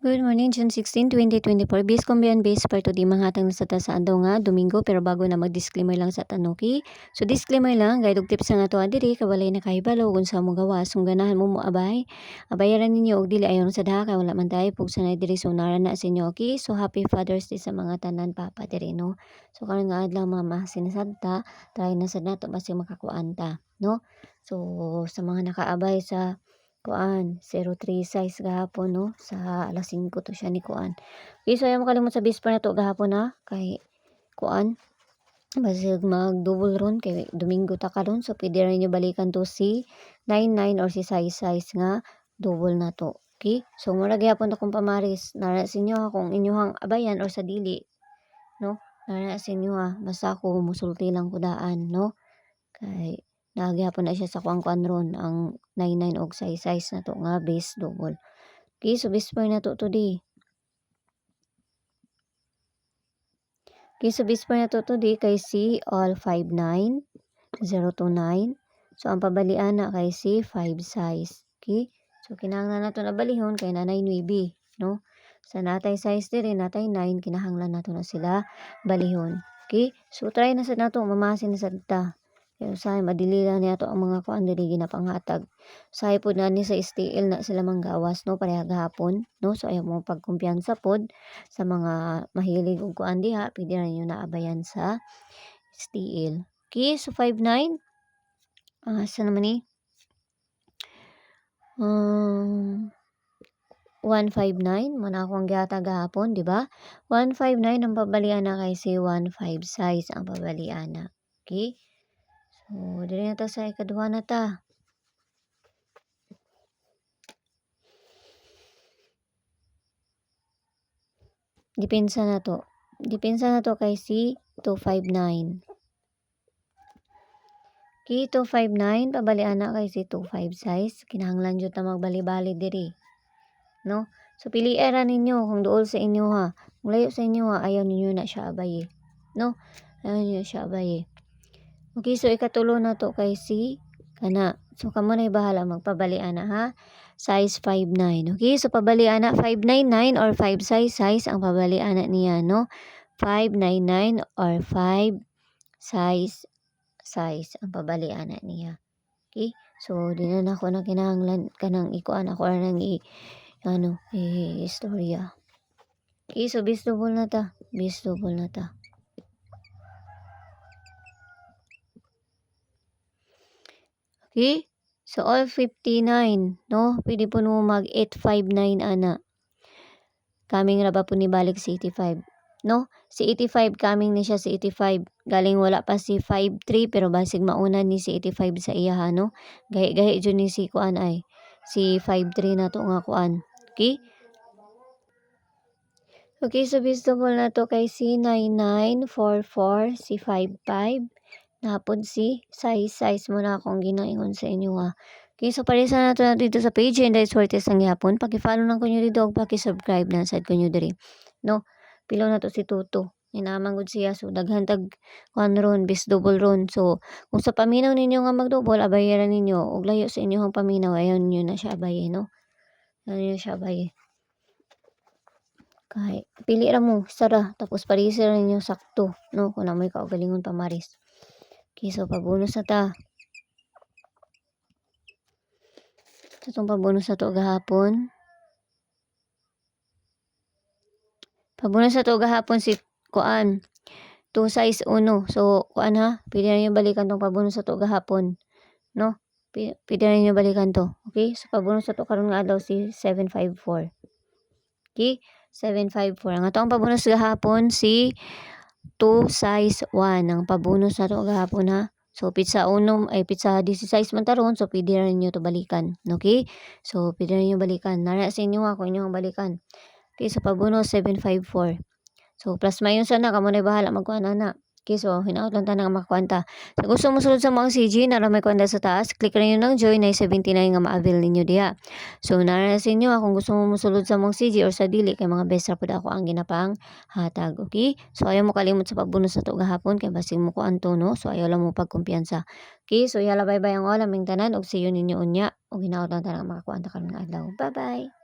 Good morning, June 16, 2024. Bis kumbiyan base par to di manghatang sa ta sa adlaw nga Domingo, pero bago na mag-disclaimer lang sa tanuki. So disclaimer lang, guide og tips nga to diri kawalay na kahibalo kung sa mo gawas kung ganahan mo moabay. Abayaran ninyo og dili ayon sa daha kay wala man tayo pug sanay diri so nara na sa inyo. Okay? So happy Father's Day sa mga tanan papa diri no. So karon nga adlaw mama sinasabta, try na sad nato basi makakuan ta, no? So sa mga nakaabay sa kuan 03 size gahapon no sa alas 5 to siya ni kuan. Okay, so ayaw mo kalimot sa bisper na to gahapon na kay kuan basig mag-double ron kay Domingo ta karon, so pwede rin nyo balikan to si 99 or si size nga double na to. Okay, so mura gihapon akong pamaris nara sa inyo kung inyohang abayan or sa dili no, nara sa inyo basta ako musulti lang ko daan no, kay nagyapon na siya sa kuan ron ang 99 og size na to nga base double. Okay, so bisper na to today. Okay, so bisper na to today kay si all 59029. So ang pabalian na kay si 5 size. Okay, so kinahanglan nato na balihon kay nanay 9 no. Sa natay size diri natay 9 kinahanglan nato na sila balihon. Okay, so try na sad nato mamasin na sad ta. Kaya usahay madili lang niya to ang mga kuan diri ginapanghatag. Usahay pod na ni sa STL na sila manggawas no pareha gahapon no. So ayaw mo pagkumpiyansa pod sa mga mahilig og kuan diha, pwede ra niyo naabayan sa STL. Okay, so 59 sa naman ni 159 mo na akong gihatag gahapon, di ba? 159 ang pabalian na kay si 15 size ang pabalian na. Okay? So, dili na ta sa ikaduha na ta. Depensa na to. Depensa na to kay si 259. Okay, 259 pabalian na kay si 25 size. Kinahanglan jud ta magbali-bali diri. No? So, piliin ra ninyo kung duol sa inyo ha. Kung layo sa inyo ayaw ninyo na siya abaye. No? Ayaw ninyo siya abaye. Okay, so ikatulo na to kay si kana. So kamo na bahala magpabalian na ha. Size 59. Okay, so pabalian na 599 or 5 size ang pabalian na niya no. 599 or 5 size ang pabalian na niya. Okay? So di na ako na kinahanglan kanang ikuan ako ra nang istorya. Okay, so bis double na ta. Bis double na ta. Okay? So, all 59, no? Pwede po mo mag-859 ana. Kaming raba po ni balik si 85, no? Si 85, kaming ni siya si 85. Galing wala pa si 53, pero basig mauna ni si 85 sa iya, no? Gahi-gahi dyan ni si kuan ay. Si 53 na to nga kuan. Okay? Okay, so visible na to kay si 9944, si 55. Napod si size mo na akong ginaingon sa inyo ha. Okay, so parisa na to dito sa page and dahil swerte sang yapon. Paki-follow lang ko nyo dito, paki-subscribe na sad ko nyo diri. No, pilaw na to si Tuto. Inamangod siya, so daghantag one ron, bis double ron. So, kung sa paminaw ninyo nga mag-double, abayaran ninyo. Og layo sa inyong paminaw, ayaw ninyo na siya abaye, no? Ayaw ninyo siya abaye. Kay, pili ra mo, sara. Tapos parisa ra ninyo sakto, no? Kung na may kaugalingon pamaris. Okay, so pabonus na ta. So, itong pabonus na to gahapon. Pabonus na to gahapon si kuan. 2 size 1. So, kuan ha. Pwede na nyo balikan tong pabonus na to gahapon. No? Pwede na nyo balikan to. Okay? So, pabonus na to karon nga daw si 754. Okay? 754. Ang atong pabonus gahapon si 2 size 1 ang pabonus na to gahapon ha. So pizza 16 man taron, so pwede rin nyo to balikan. Okay? So pwede rin nyo balikan. Nara sa inyo kung inyo balikan. Okay, so pabonus 754. So plus minus na kamo na bahala magkuan na. Okay, so hinaot lang ta nga makakuanta. So gusto mo sulod sa mga CG na may kuanta sa taas, click rin nyo ng join na 79 nga ma-avail ninyo diha. So nara sa inyo kung gusto mo musulod sa mga CG or sa dili kay mga best ra pud ako ang ginapang hatag. Okay? So ayaw mo kalimot sa pagbonus sa to gahapon kay basig mo kuan to no. So ayaw lang mo pagkumpiyansa. Okay? So yala bye-bye ang wala ming tanan og see you ninyo unya og hinaot lang ta nga makakuanta karon nga adlaw. Bye-bye.